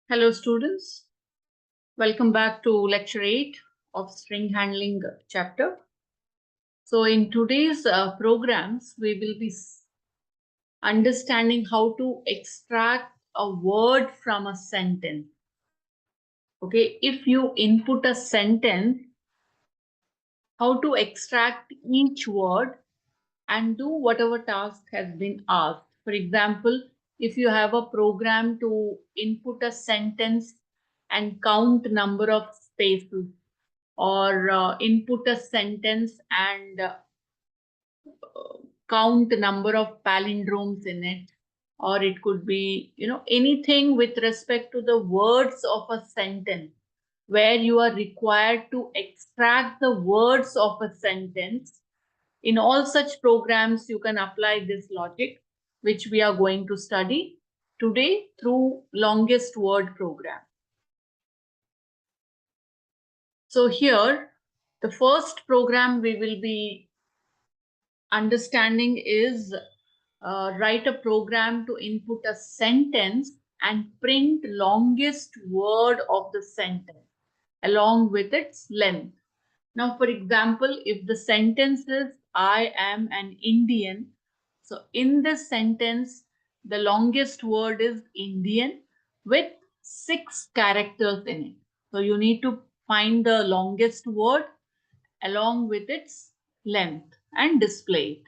Hello students, welcome back to lecture 8 of string handling chapter. So in today's programs, we will be understanding how to extract a word from a sentence. Okay, if you input a sentence, how to extract each word and do whatever task has been asked. For example, if you have a program to input a sentence and count number of spaces, or input a sentence and count the number of palindromes in it, or it could be anything with respect to the words of a sentence where you are required to extract the words of a sentence. In all such programs you can apply this logic, which we are going to study today through longest word program. So here the first program we will be understanding is write a program to input a sentence and print longest word of the sentence along with its length. Now, for example, if the sentence is I am an Indian, so in this sentence, the longest word is Indian with 6 characters in it. So you need to find the longest word along with its length and display it.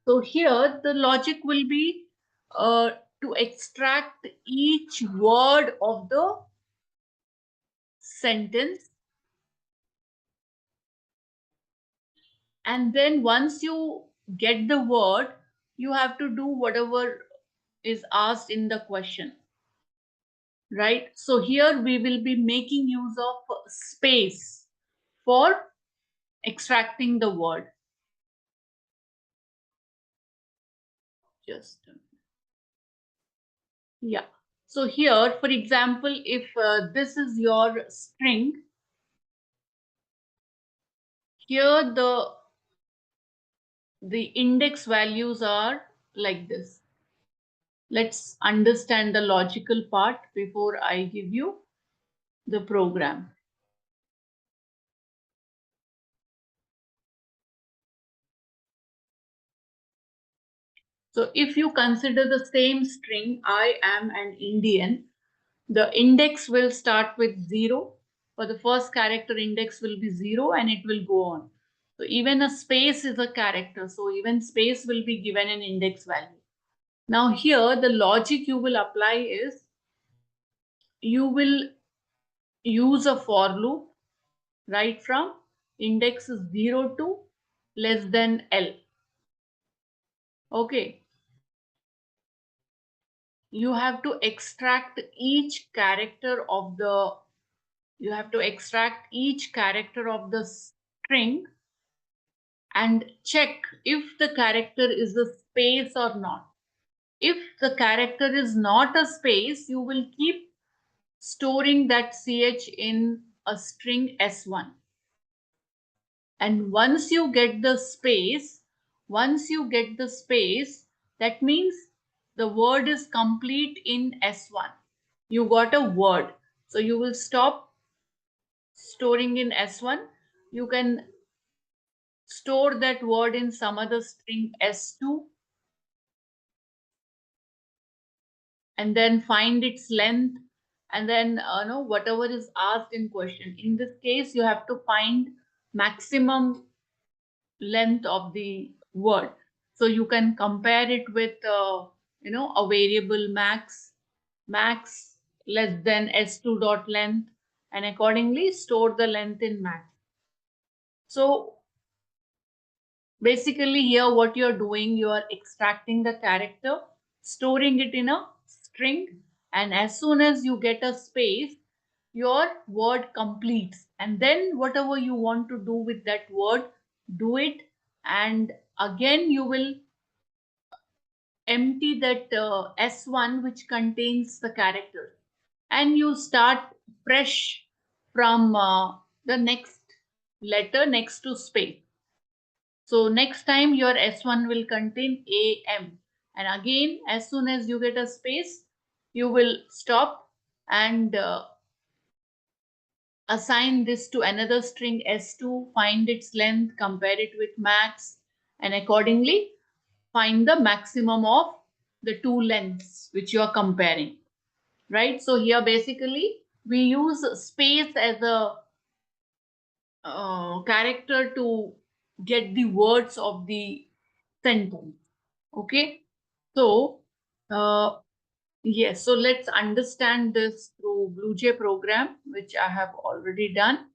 So here the logic will be to extract each word of the sentence, and then once you get the word, you have to do whatever is asked in the question, right? So here we will be making use of space for extracting the word. Just yeah. So here, for example, if this is your string, here the index values are like this. Let's understand the logical part before I give you the program. So if you consider the same string, I am an Indian, the index will start with 0. For the first character, index will be 0 and it will go on. So even a space is a character. So even space will be given an index value. Now here the logic you will apply is you will use a for loop right from index is 0 to less than L. Okay. You have to extract each character of the string and check if the character is a space or not. If the character is not a space, you will keep storing that ch in a string s1. And once you get the space, that means the word is complete in S1. You got a word. So you will stop storing in S1. You can store that word in some other string S2 and then find its length, and then whatever is asked in question. In this case, you have to find maximum length of the word. So you can compare it with a variable max less than s2 dot length, and accordingly store the length in max. So basically here what you're doing, you are extracting the character, storing it in a string, and as soon as you get a space, your word completes, and then whatever you want to do with that word, do it, and again you will empty that S1 which contains the character, and you start fresh from the next letter next to space. So next time your S1 will contain AM, and again as soon as you get a space, you will stop and assign this to another string s2, find its length, compare it with max, and accordingly find the maximum of the two lengths which you are comparing, right? So here basically we use space as a character to get the words of the sentence. Okay, so yes, so let's understand this through BlueJ program, which I have already done.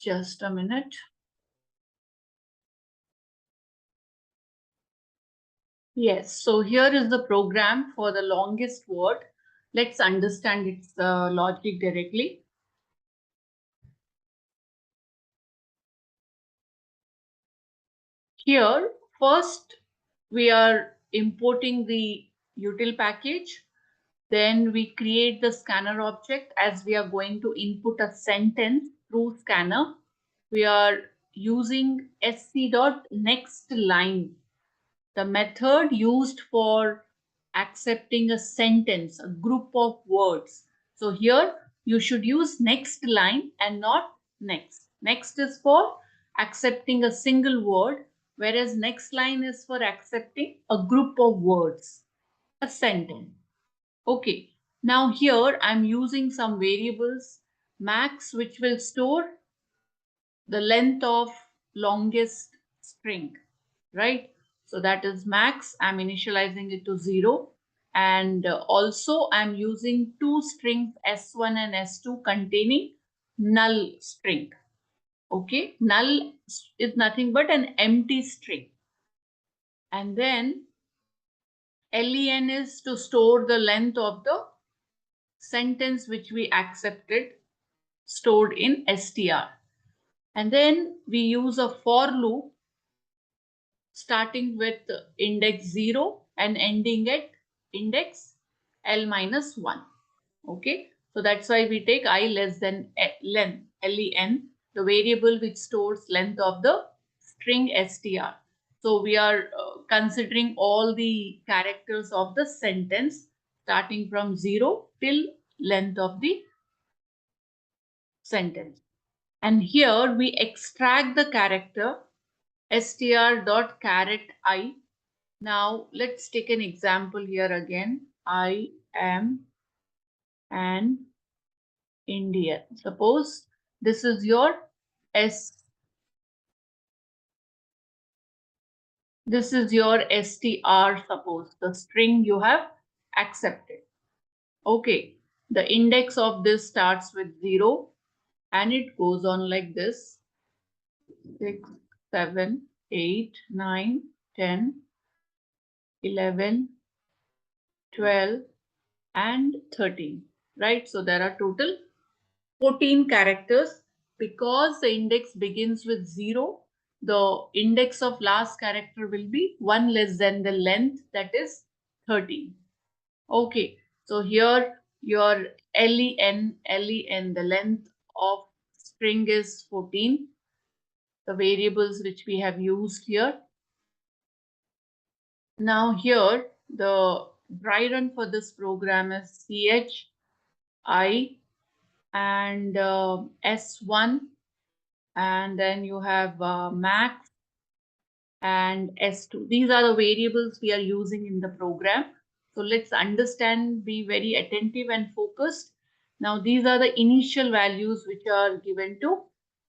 Just a minute. Yes, so here is the program for the longest word. Let's understand its logic directly. Here, first we are importing the util package. Then we create the scanner object as we are going to input a sentence through scanner. We are using sc.nextLine, the method used for accepting a sentence, a group of words. So here you should use next line and not next. Next is for accepting a single word, whereas next line is for accepting a group of words, a sentence. Okay, now here I'm using some variables, max, which will store the length of longest string, right? So that is max. I'm initializing it to 0. And also I'm using two strings s1 and s2 containing null string. Okay, null is nothing but an empty string. And then len is to store the length of the sentence which we accepted, stored in str. And then we use a for loop starting with index 0 and ending at index l minus 1. Okay, so that's why we take I less than len, len, the variable which stores length of the string str. So we are considering all the characters of the sentence starting from 0 till length of the sentence. And here we extract the character str.charAt I. Now let's take an example here again. I am an Indian. Suppose this is your this is your str, suppose the string you have accepted. Okay, the index of this starts with 0 and it goes on like this: 6, 7, 8, 9, 10, 11, 12, and 13, right? So there are total 14 characters. Because the index begins with 0, the index of last character will be 1 less than the length, that is 13. Okay, so here your len, the length of string is 14. The variables which we have used here. Now here the dry run for this program is chi and s1, and then you have max and s2. These are the variables we are using in the program. So let's understand, be very attentive and focused. Now these are the initial values which are given to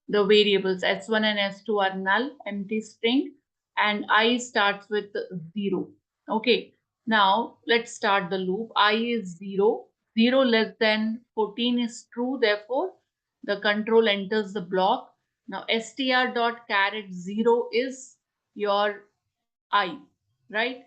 the variables. S1 and S2 are null, empty string, and I starts with 0. Okay, now let's start the loop. I is 0. 0 less than 14 is true. Therefore, the control enters the block. Now str.charAt 0 is your I, right?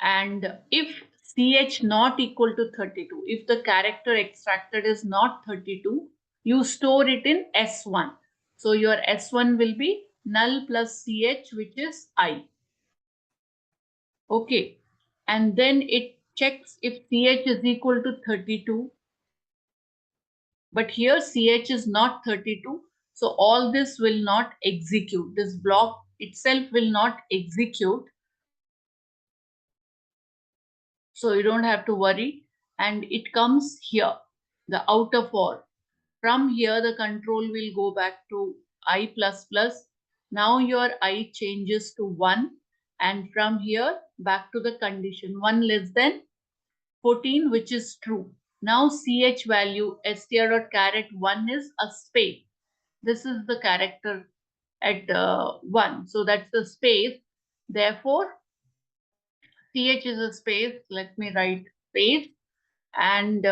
And if ch not equal to 32, if the character extracted is not 32, you store it in S1. So your S1 will be null plus ch, which is I. Okay. And then it checks if ch is equal to 32. But here ch is not 32. So all this will not execute. This block itself will not execute. So you don't have to worry. and it comes here, the outer for. From here, the control will go back to I plus plus. Now your I changes to 1, and from here back to the condition 1 less than 14, which is true. Now ch value str.charAt 1 is a space. This is the character at 1. So that's the space. Therefore, ch is a space. Let me write space. And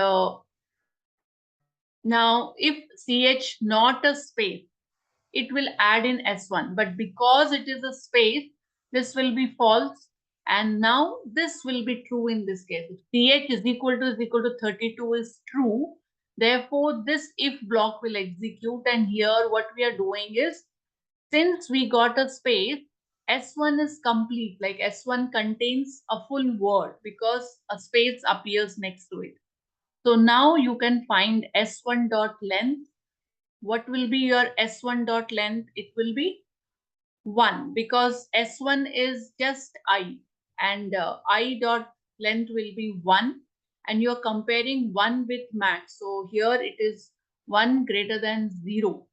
now if ch not a space, it will add in S1. But because it is a space, this will be false. And now this will be true in this case. If ch is equal to 32 is true. Therefore, this if block will execute. And here what we are doing is, since we got a space, S1 is complete. Like S1 contains a full word because a space appears next to it. So now you can find S1 dot length. What will be your S1 dot length? It will be 1 because S1 is just I, and I dot length will be 1, and you're comparing 1 with max. So here it is 1 greater than 0.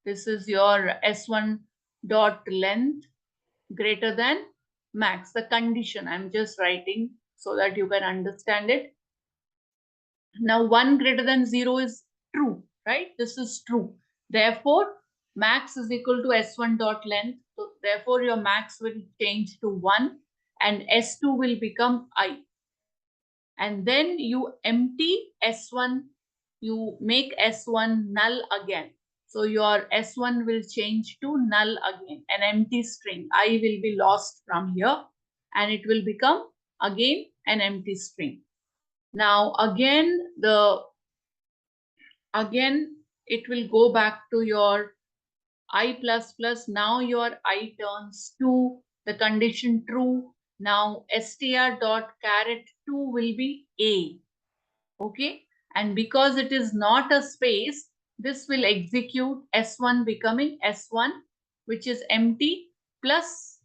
This is your S1 dot length greater than max. The condition I'm just writing so that you can understand it. Now 1 greater than 0 is true, right? This is true. Therefore, max is equal to S1 dot length. So therefore, your max will change to 1 and S2 will become I. And then you empty S1, you make S1 null again. So your S1 will change to null again, an empty string. I will be lost from here and it will become again an empty string. Now again it will go back to your I plus plus. Now your I turns to the condition true. Now str dot charAt 2 will be A. Okay. And because it is not a space, this will execute S1 becoming S1, which is empty, plus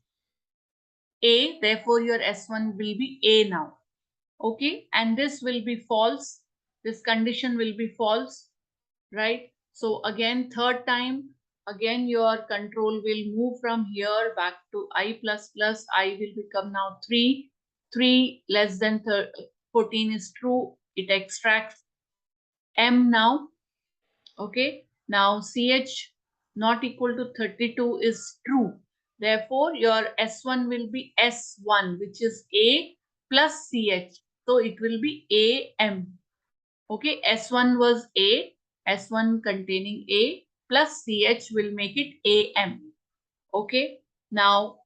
A. Therefore, your S1 will be A now. Okay. And this will be false. This condition will be false, right? So again, third time, again your control will move from here back to I plus plus. I will become now 3. 3 less than 14 is true. It extracts M now. Okay. Now ch not equal to 32 is true. Therefore, your S1 will be S1, which is A plus ch. So it will be AM. Okay, S1 was A, S1 containing A plus CH will make it AM. Okay, now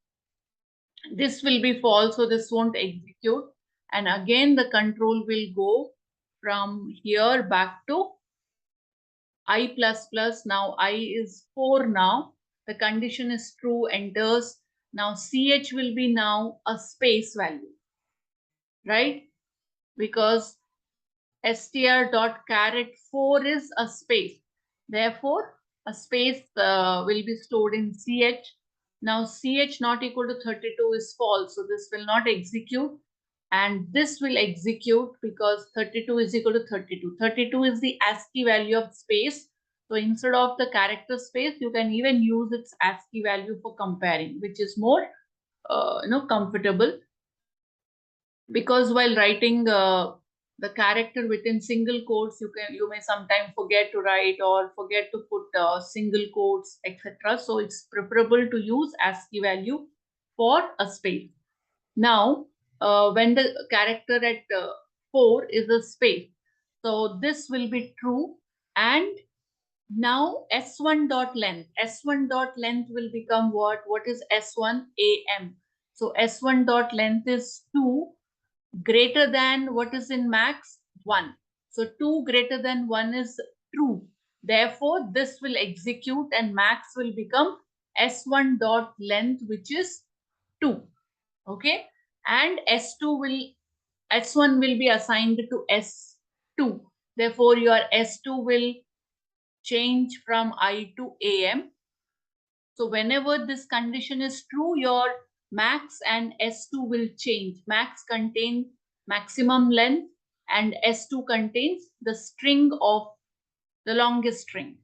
this will be false, so this won't execute. And again, the control will go from here back to I plus plus. Now I is 4 now. The condition is true, enters. Now CH will be now a space value, right? Because str.charAt 4 is a space. Therefore, a space will be stored in ch. Now, ch not equal to 32 is false. So, this will not execute. And this will execute because 32 is equal to 32. 32 is the ASCII value of space. So, instead of the character space, you can even use its ASCII value for comparing, which is more comfortable. Because while writing the character within single quotes, you may sometimes forget to write or forget to put single quotes, etc. So it's preferable to use ASCII value for a space. Now, when the character at 4 is a space, so this will be true. And now S1 dot length. S1 dot length will become what? What is S1? AM. So S1 dot length is 2 greater than what is in max? 1. So 2 greater than 1 is true. Therefore, this will execute and max will become S1 dot length, which is 2. Okay. And S1 will be assigned to S2. Therefore, your S2 will change from I to AM. So whenever this condition is true, your max and S2 will change. Max contain maximum length and S2 contains the string of the longest string.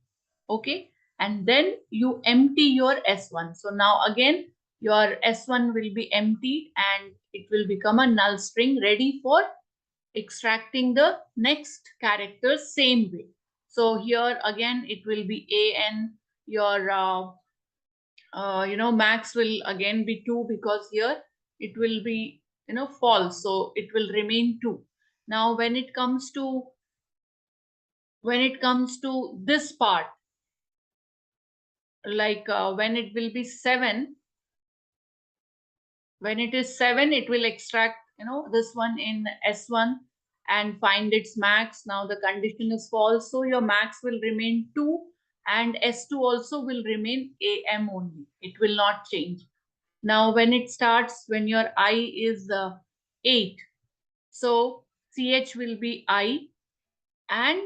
Okay, and then you empty your S1. So now again your S1 will be emptied and it will become a null string ready for extracting the next character same way. So here again it will be an, your max will again be 2, because here it will be false, so it will remain 2. Now when it comes to this part, like when it will be 7, when it is 7, it will extract this one in S1 and find its max. Now the condition is false, so your max will remain 2 and S2 also will remain am only, it will not change. Now when it starts, when your I is 8, so ch will be I, and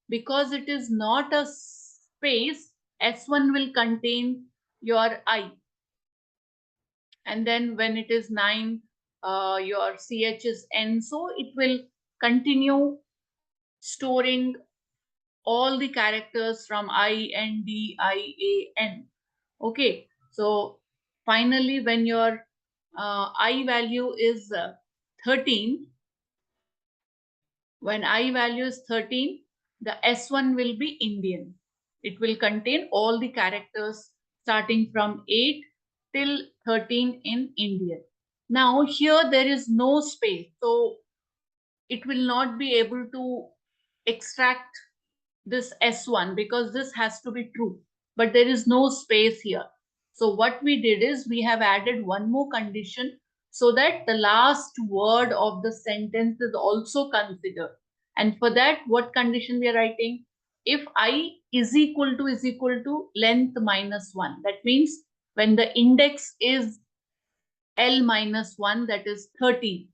because it is not a space, S1 will contain your I, and then when it is 9, your ch is n, so it will continue storing all the characters from I, N, D, I, A, N. Okay, so finally when your I value is 13, when I value is 13, the S1 will be Indian. It will contain all the characters starting from 8 till 13 in Indian. Now here there is no space, so it will not be able to extract this S1 because this has to be true, but there is no space here. So what we did is we have added one more condition so that the last word of the sentence is also considered. And for that, what condition we are writing? If I is equal to length minus 1, that means when the index is L minus 1, that is 13.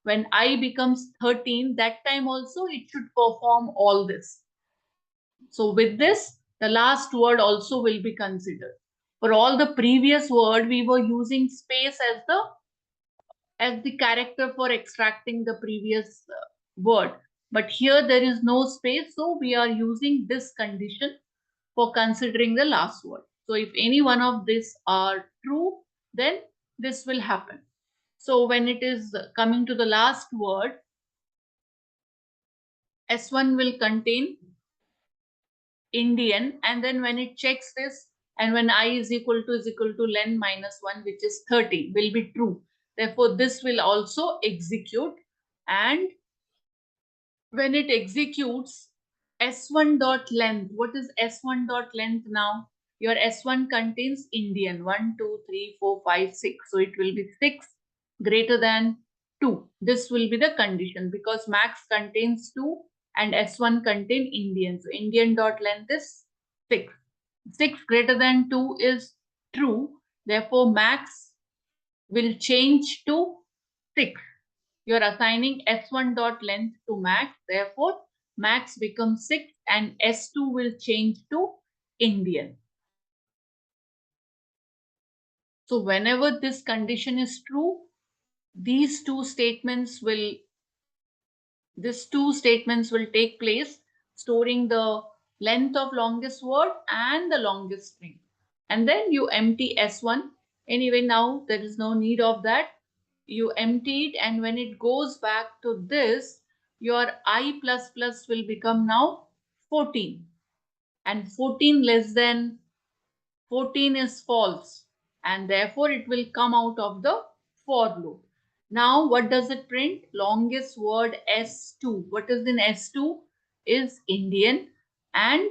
When I becomes 13, that time also it should perform all this. So with this, the last word also will be considered. For all the previous word, we were using space as the character for extracting the previous word. But here there is no space, so we are using this condition for considering the last word. So if any one of these are true, then this will happen. So when it is coming to the last word, S1 will contain Indian, and then when it checks this, and when I is equal to len minus 1, which is 30, will be true. Therefore, this will also execute, and when it executes S1 dot length, what is S1 dot length now? Your S1 contains Indian 1, 2, 3, 4, 5, 6. So it will be 6 greater than 2. This will be the condition because max contains 2 and S1 contain Indian. So Indian dot length is 6. 6 greater than 2 is true. Therefore, max will change to 6. You're assigning S1 dot length to max. Therefore, max becomes 6 and S2 will change to Indian. So whenever this condition is true, these two statements will take place, storing the length of longest word and the longest string. And then you empty S1. Anyway, now there is no need of that. You empty it, and when it goes back to this, your I plus plus will become now 14. And 14 less than 14 is false. And therefore, it will come out of the for loop. Now, what does it print? Longest word S2. What is in S2 is Indian, and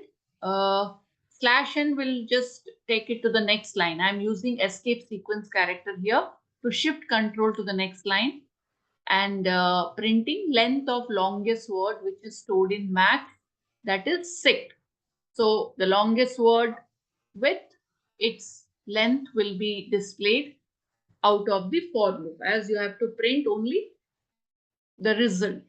slash n will just take it to the next line. I'm using escape sequence character here to shift control to the next line, and printing length of longest word, which is stored in max, that is 6. So the longest word with its length will be displayed out of the for loop, as you have to print only the result.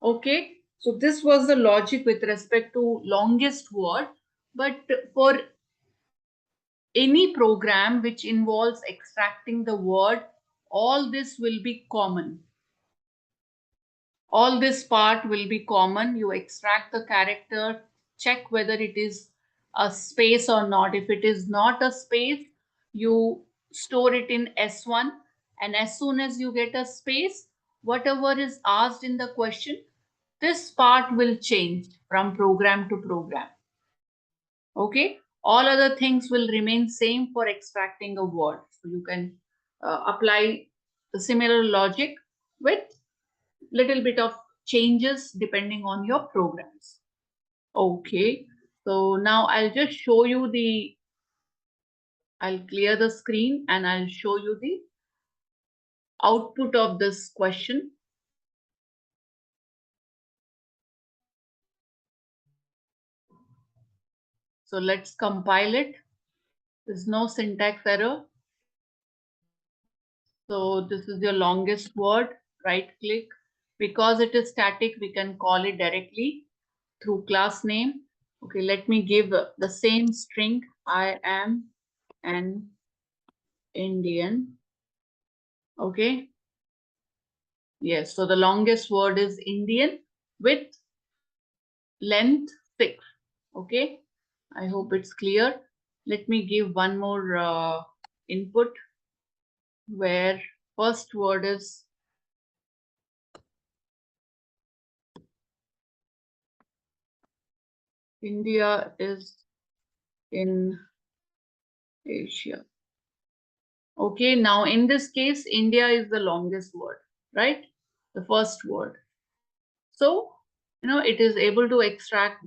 Okay, so this was the logic with respect to longest word. But for any program which involves extracting the word, all this will be common. All this part will be common. You extract the character, check whether it is a space or not. If it is not a space, you store it in S1, and as soon as you get a space, whatever is asked in the question, this part will change from program to program. Okay, all other things will remain same for extracting a word. So you can apply the similar logic with little bit of changes depending on your programs. Okay, so now I'll just show you I'll clear the screen and I'll show you the output of this question. So let's compile it. There's no syntax error. So this is your longest word. Right click. Because it is static, we can call it directly through class name. Okay, let me give the same string. I am an Indian. Okay. Yes, so the longest word is Indian with length 6. Okay, I hope it's clear. Let me give one more input where first word is India is in Asia. Okay, now in this case, India is the longest word, right? The first word. So, it is able to extract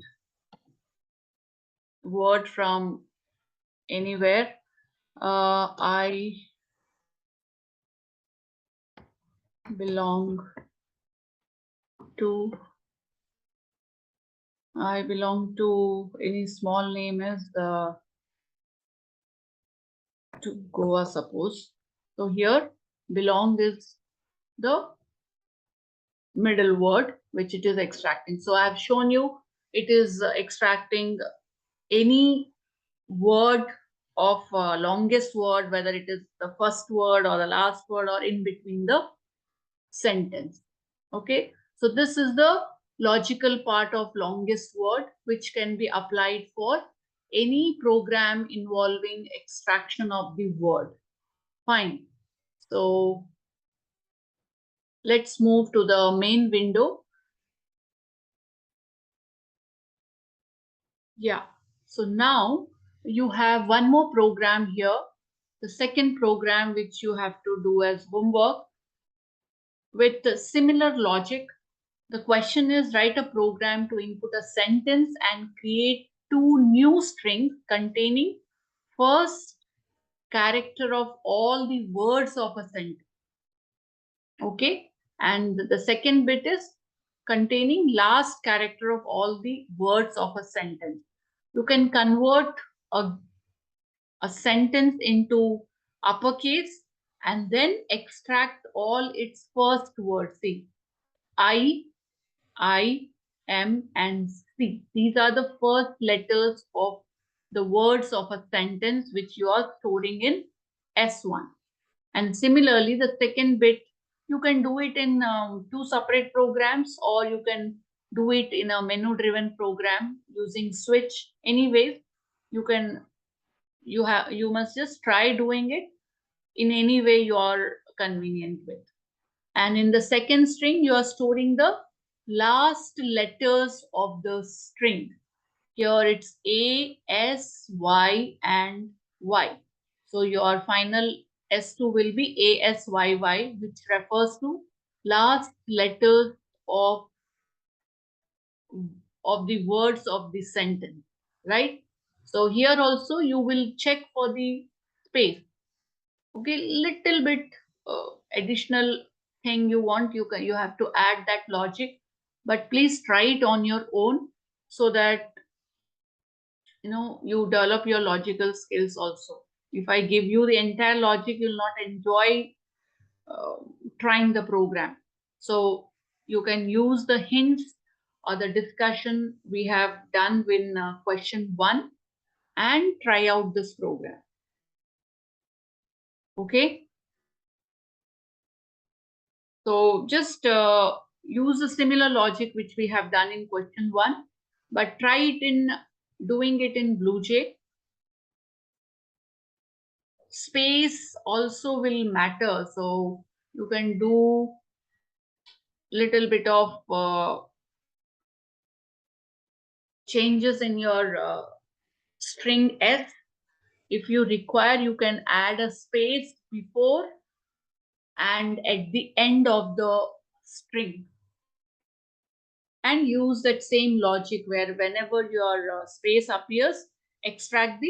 word from anywhere. I belong to any small name is to Goa, suppose. So here belong is the middle word which it is extracting. So I have shown you it is extracting any word of longest word, whether it is the first word or the last word or in between the sentence. Okay, so this is the logical part of longest word which can be applied for any program involving extraction of the word. Fine. So let's move to the main window. Yeah. So now you have one more program here. The second program which you have to do as homework with similar logic. The question is write a program to input a sentence and create two new strings containing first character of all the words of a sentence. Okay. And the second bit is containing last character of all the words of a sentence. You can convert a sentence into uppercase and then extract all its first words. See, I, M, and C. These are the first letters of the words of a sentence which you are storing in S1. And similarly, the second bit, you can do it in two separate programs, or you can do it in a menu-driven program using switch. Anyways, you must just try doing it in any way you are convenient with. And in the second string, you are storing the last letters of the string. Here it's A, S, Y, and Y. So your final S2 will be A, S, Y, Y, which refers to last letters of the words of the sentence, right? So here also you will check for the space. Okay, little bit additional thing you have to add that logic, but please try it on your own so that you develop your logical skills also. If I give you the entire logic, you'll not enjoy uh, trying the program. So you can use the hints or the discussion we have done in question 1 and try out this program. Okay. So just use a similar logic which we have done in question 1, but try it in doing it in BlueJ. Space also will matter, so you can do little bit of changes in your string S. If you require, you can add a space before and at the end of the string, and use that same logic where whenever your space appears, extract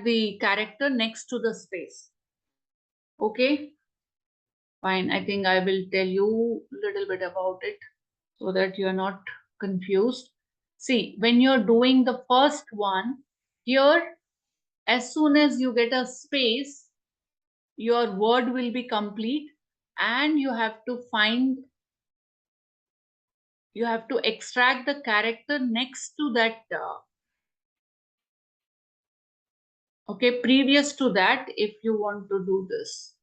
the character next to the space. Okay, fine. I think I will tell you a little bit about it so that you're not confused. See, when you're doing the first one, here, as soon as you get a space, your word will be complete, and you have to extract the character next to that. Okay, previous to that, if you want to do this.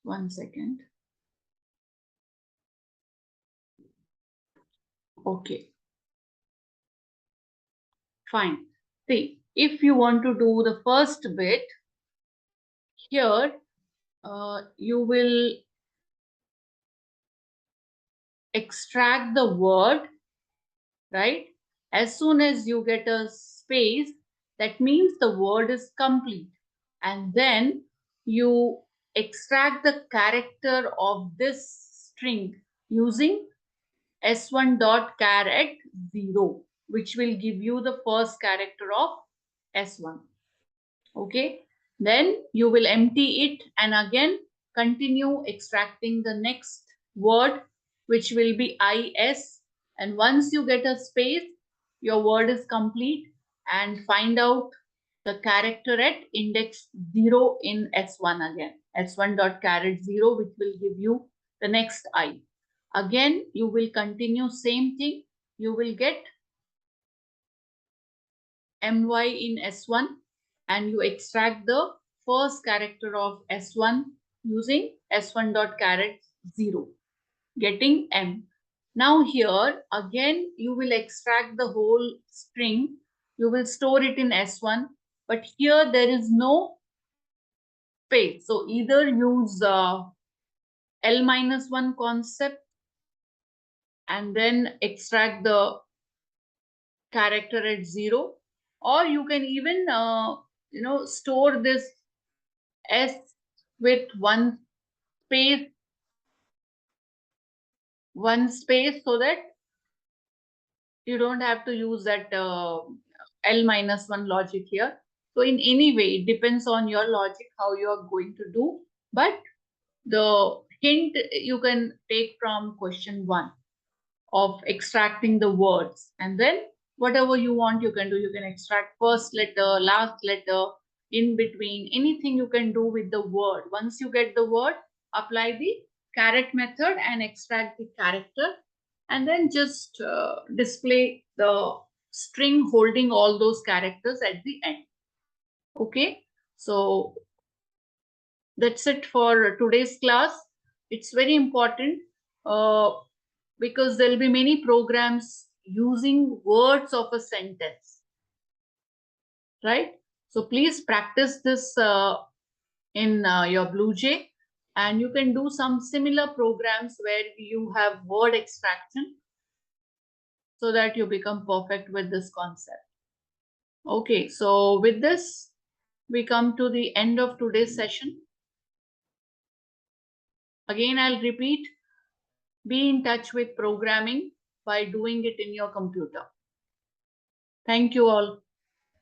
1 second. Okay. Fine. See, if you want to do the first bit, here you will extract the word, right? As soon as you get a space, that means the word is complete. And then you extract the character of this string using s1.charAt 0, which will give you the first character of s1. Okay, then you will empty it and again continue extracting the next word, which will be is, and once you get a space, your word is complete, and find out the character at index 0 in s1 again, s1.charAt 0, which will give you the next I. Again, you will continue same thing. You will get my in s1, and you extract the first character of s1 using s1.charAt 0, getting m. Now here again you will extract the whole string. You will store it in s1, but here there is no space. So either use L-1 concept and then extract the character at 0, or you can even store this s with one space so that you don't have to use that L-1 logic here. So in any way, it depends on your logic how you are going to do, but the hint you can take from question 1 of extracting the words, and then whatever you want you can do. You can extract first letter, last letter, in between, anything you can do with the word. Once you get the word, apply the charAt method and extract the character, and then just display the string holding all those characters at the end. Okay, so that's it for today's class. It's very important because there will be many programs using words of a sentence, right? So please practice this in your BlueJ, and you can do some similar programs where you have word extraction so that you become perfect with this concept. Okay, so with this, we come to the end of today's session. Again, I'll repeat, be in touch with programming by doing it in your computer. Thank you all.